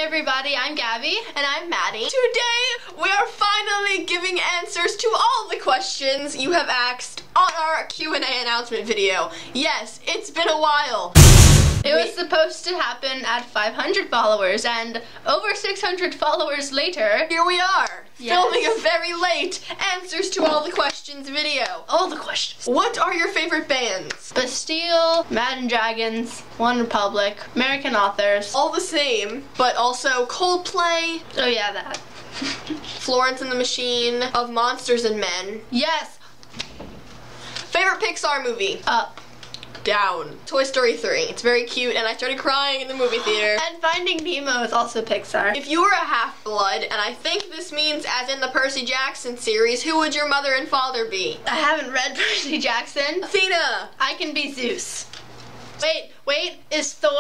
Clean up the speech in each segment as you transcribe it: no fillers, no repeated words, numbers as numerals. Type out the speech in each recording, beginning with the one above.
everybody, I'm Gabby. And I'm Maddie. Today, we are finally giving answers to all the questions you have asked on our Q&A announcement video. Yes, it's been a while. It was supposed to happen at 500 followers, and over 600 followers later, here we are, filming a very late answers to all the questions video. All the questions. What are your favorite bands? Bastille, Mad & Dragons, One Republic, American Authors. All the same, but also Coldplay. Oh yeah, that. Florence and the Machine, Of Monsters and Men. Yes. Favorite Pixar movie? Up. Down. Toy Story 3. It's very cute and I started crying in the movie theater. And Finding Nemo is also Pixar. If you were a half-blood, and I think this means as in the Percy Jackson series, who would your mother and father be? I haven't read Percy Jackson. Athena! I can be Zeus. Wait, is Thor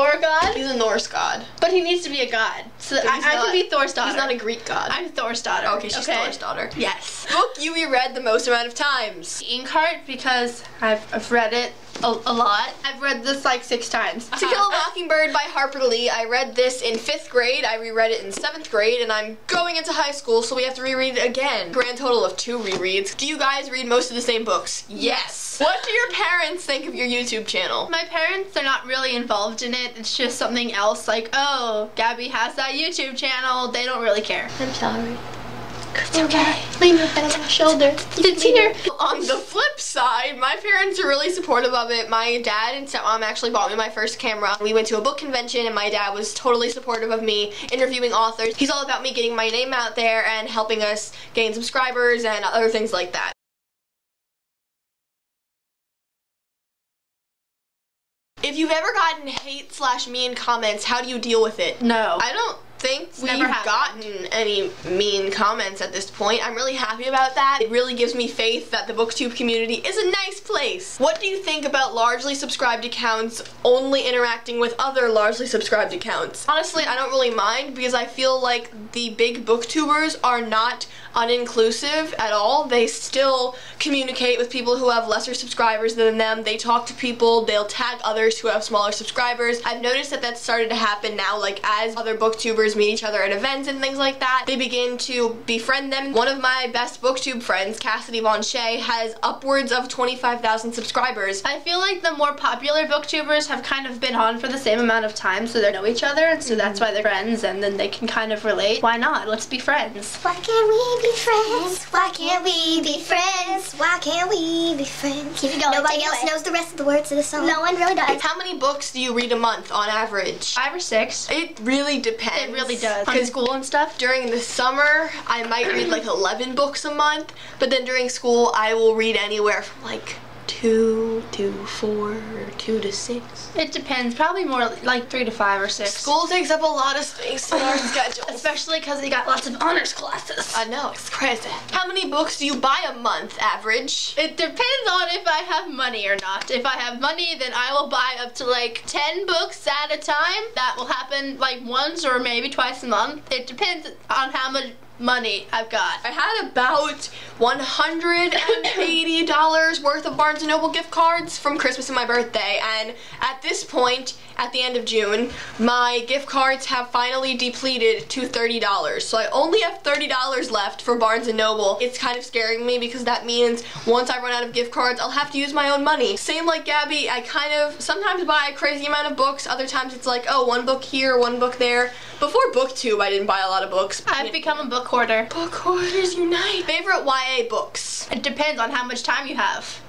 a god? He's a Norse god. But he needs to be a god. So I can be Thor's daughter. He's not a Greek god. I'm Thor's daughter. Okay, she's Thor's daughter. Yes. Book you read the most amount of times? Inkheart, because I've read it a lot. I've read this like 6 times. To Kill a Mockingbird by Harper Lee. I read this in 5th grade, I reread it in 7th grade, and I'm going into high school, so we have to reread it again. Grand total of 2 rereads. Do you guys read most of the same books? Yes. What do your parents think of your YouTube channel? My parents are not really involved in it. It's just something else, like, oh, Gabby has that YouTube channel. They don't really care. I'm sorry. It's okay. Leave your head on my shoulder. It's here. On the flip side, my parents are really supportive of it. My dad and stepmom actually bought me my first camera. We went to a book convention and my dad was totally supportive of me interviewing authors. He's all about me getting my name out there and helping us gain subscribers and other things like that. If you've ever gotten hate/mean comments, how do you deal with it? No. I don't think we've never gotten any mean comments at this point. I'm really happy about that. It really gives me faith that the booktube community is a nice place. What do you think about largely subscribed accounts only interacting with other largely subscribed accounts? Honestly, I don't really mind because I feel like the big booktubers are not uninclusive at all. They still communicate with people who have lesser subscribers than them. They talk to people, they'll tag others who have smaller subscribers. I've noticed that that's started to happen now, like as other booktubers meet each other at events and things like that, they begin to befriend them. One of my best booktube friends, Cassidy Von Shea, has upwards of 25,000 subscribers. I feel like the more popular booktubers have kind of been on for the same amount of time, so they know each other, and so that's why they're friends, and then they can kind of relate. Why not? Let's be friends. Why can't we be friends? Why can't we be friends? Why can't we be friends? Keep it going. Nobody else knows the rest of the words of the song. No one really does. How many books do you read a month on average? 5 or 6. It really depends. It really does. On school and stuff? During the summer, I might read like 11 books a month, but then during school, I will read anywhere from like 2 to 4 or 2 to 6. It depends. Probably more like 3 to 5 or 6. School takes up a lot of space in our schedule. Especially because we got lots of honors classes. I know, it's crazy. How many books do you buy a month, average? It depends on if I have money or not. If I have money, then I will buy up to like 10 books at a time. That will happen like once or maybe twice a month. It depends on how much money I've got. I had about $180 worth of Barnes & Noble gift cards from Christmas and my birthday, and at this point, at the end of June, my gift cards have finally depleted to $30. So I only have $30 left for Barnes & Noble. It's kind of scaring me because that means once I run out of gift cards, I'll have to use my own money. Same like Gabby, I kind of sometimes buy a crazy amount of books, other times it's like, oh, 1 book here, 1 book there. Before BookTube, I didn't buy a lot of books. I've become a book hoarder. Book hoarders unite. Favorite YA books? It depends on how much time you have.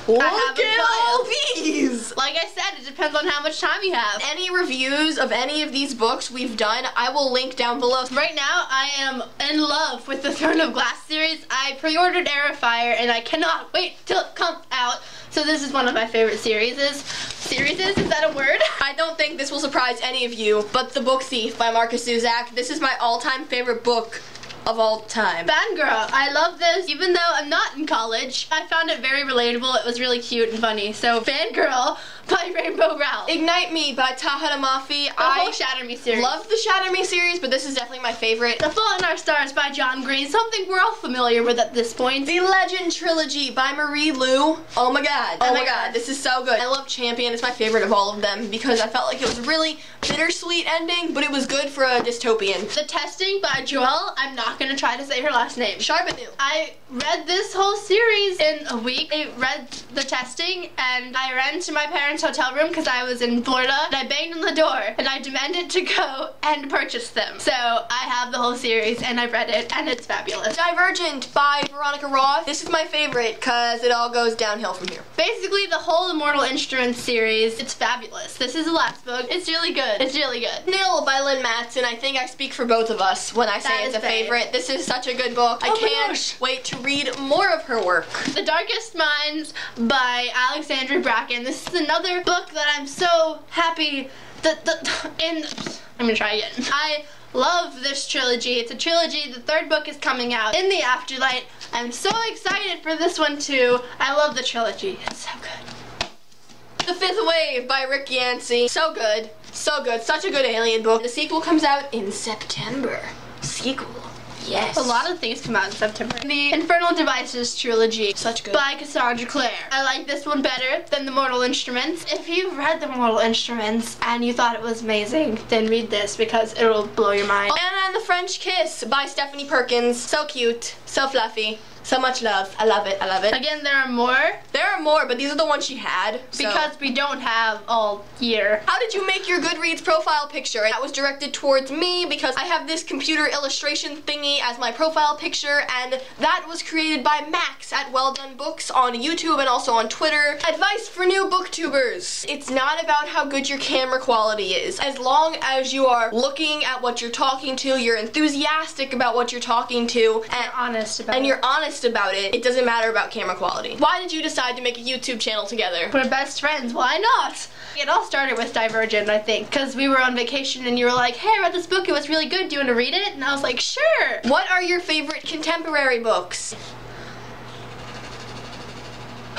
Look at all these! Like I said, it depends on how much time you have. Any reviews of any of these books we've done, I will link down below. Right now, I am in love with the Throne of Glass series. I pre-ordered Air of Fire, and I cannot wait till it comes out. So this is one of my favorite series? Is that a word? I don't think this will surprise any of you, but The Book Thief by Marcus Zuzak. This is my all-time favorite book of all time. Fangirl. I love this, even though I'm not in college. I found it very relatable. It was really cute and funny. So, Fangirl by Rainbow Rowell. Ignite Me by Taha Mafi. The whole Shatter Me series. Love the Shatter Me series, but this is definitely my favorite. The Fault in Our Stars by John Green. Something we're all familiar with at this point. The Legend Trilogy by Marie Lu. Oh my god. Oh my god. This is so good. I love Champion. It's my favorite of all of them because I felt like it was a really bittersweet ending, but it was good for a dystopian. The Testing by Joelle. I'm not gonna try to say her last name. Charbonneau. I read this whole series in a week. I read The Testing and I ran to my parents' hotel room because I was in Florida and I banged on the door and I demanded to go and purchase them. So I have the whole series and I read it and it's fabulous. Divergent by Veronica Roth. This is my favorite because it all goes downhill from here. Basically the whole Immortal Instruments series, it's fabulous. This is the last book. It's really good. It's really good. Nil by Lynn Matson. I think I speak for both of us when I say it's a favorite. This is such a good book. I can't wait to read more of her work. The Darkest Minds by Alexandra Bracken. This is another book that I'm so happy that I'm gonna try again. I love this trilogy. It's a trilogy. The third book is coming out in the Afterlight. I'm so excited for this one too. I love the trilogy. It's so good. The Fifth Wave by Rick Yancey. So good. So good. Such a good alien book. The sequel comes out in September. Sequel. Yes. A lot of things come out in September. The Infernal Devices trilogy. Such good. By Cassandra Clare. I like this one better than The Mortal Instruments. If you've read The Mortal Instruments and you thought it was amazing, then read this because it will blow your mind. Anna and the French Kiss by Stephanie Perkins. So cute. So fluffy. So much love. I love it. I love it. Again, there are more. There are more, but these are the ones she had. Because we don't have all year. How did you make your Goodreads profile picture? That was directed towards me because I have this computer illustration thingy as my profile picture, and that was created by Max at Well Done Books on YouTube and also on Twitter. Advice for new booktubers. It's not about how good your camera quality is. As long as you are looking at what you're talking to, you're enthusiastic about what you're talking to, and you're honest about it, it doesn't matter about camera quality. Why did you decide to make a YouTube channel together? We're best friends. Why not? It all started with Divergent, I think, because we were on vacation and you were like, hey, I read this book, it was really good, do you want to read it? And I was like, sure. What are your favorite contemporary books?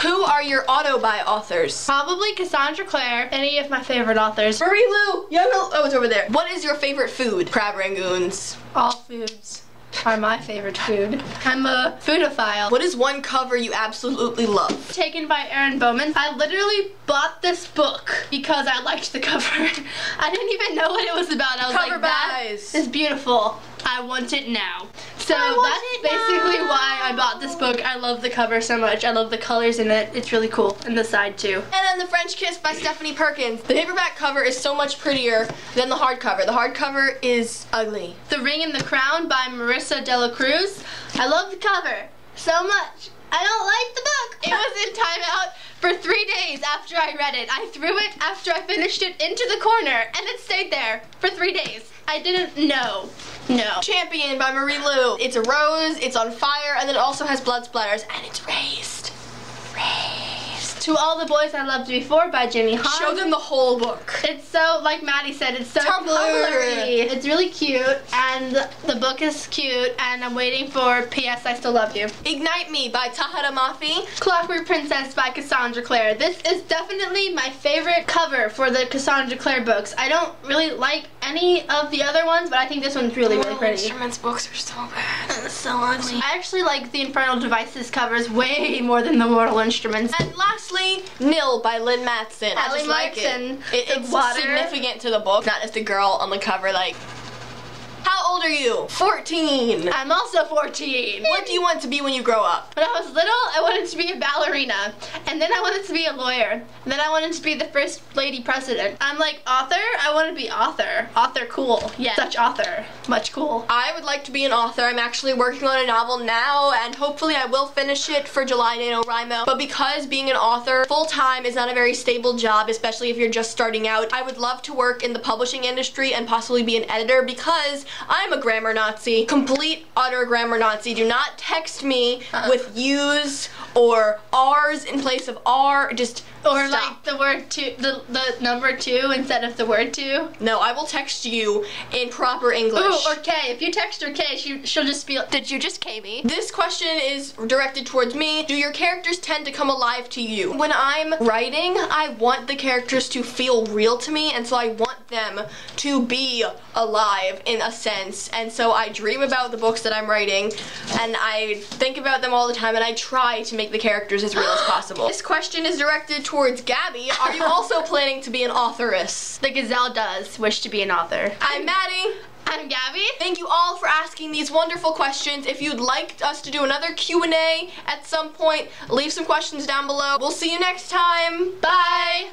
Who are your auto-buy authors? Probably Cassandra Clare, any of my favorite authors. Marie Lu, oh, it's over there. What is your favorite food? Crab rangoons. All foods are my favorite food. I'm a foodophile. What is one cover you absolutely love? Taken by Aaron Bowman. I literally bought this book because I liked the cover. I didn't even know what it was about. I was cover like, that is beautiful. I want it now. So that's basically why I bought this book. I love the cover so much. I love the colors in it. It's really cool. And the side too. And then The French Kiss by Stephanie Perkins. The paperback cover is so much prettier than the hardcover. The hardcover is ugly. The Ring and the Crown by Marissa de la Cruz. I love the cover so much. I don't like the book. It was in timeout for 3 days after I read it. I threw it after I finished it into the corner and it stayed there for 3 days. I didn't know. No. Champion by Marie Lu. It's a rose, it's on fire, and then it also has blood splatters, and it's raised. To All the Boys I Loved Before by Jenny Han. Show them the whole book. It's so, like Maddie said, it's so Tumblr-y. It's really cute, and the book is cute, and I'm waiting for P.S. I Still Love You. Ignite Me by Taha Mafi. Clockwork Princess by Cassandra Clare. This is definitely my favorite cover for the Cassandra Clare books. I don't really like any of the other ones, but I think this one's really, really pretty. Instruments books are so bad. It's so ugly. I actually like the Infernal Devices covers way more than the Mortal Instruments. And lastly, Nil by Lynn Matson. I just like it. It's significant to the book, not just the girl on the cover like. How old are you? 14. I'm also 14. What do you want to be when you grow up? When I was little, I wanted to be a ballerina. And then I wanted to be a lawyer. And then I wanted to be the first lady president. I'm like, author? I want to be author. Author cool. Yeah, such author. Much cool. I would like to be an author. I'm actually working on a novel now, and hopefully I will finish it for July NaNoWriMo. But because being an author full-time is not a very stable job, especially if you're just starting out, I would love to work in the publishing industry and possibly be an editor because I'm a grammar Nazi. Complete, utter grammar Nazi. Do not text me with use or R's in place of R. Just or stop. like the word 2, the number 2 instead of the word 2. No, I will text you in proper English. Ooh, or K. If you text her K, she'll just be like, did you just K me? This question is directed towards me. Do your characters tend to come alive to you? When I'm writing, I want the characters to feel real to me, and so I want them to be alive in a sense. And so I dream about the books that I'm writing, and I think about them all the time, and I try to make the characters as real as possible. This question is directed towards Gabby. Are you also planning to be an authoress? The gazelle does wish to be an author. I'm Maddie. I'm Gabby. Thank you all for asking these wonderful questions. If you'd like us to do another Q&A at some point, leave some questions down below. We'll see you next time. Bye.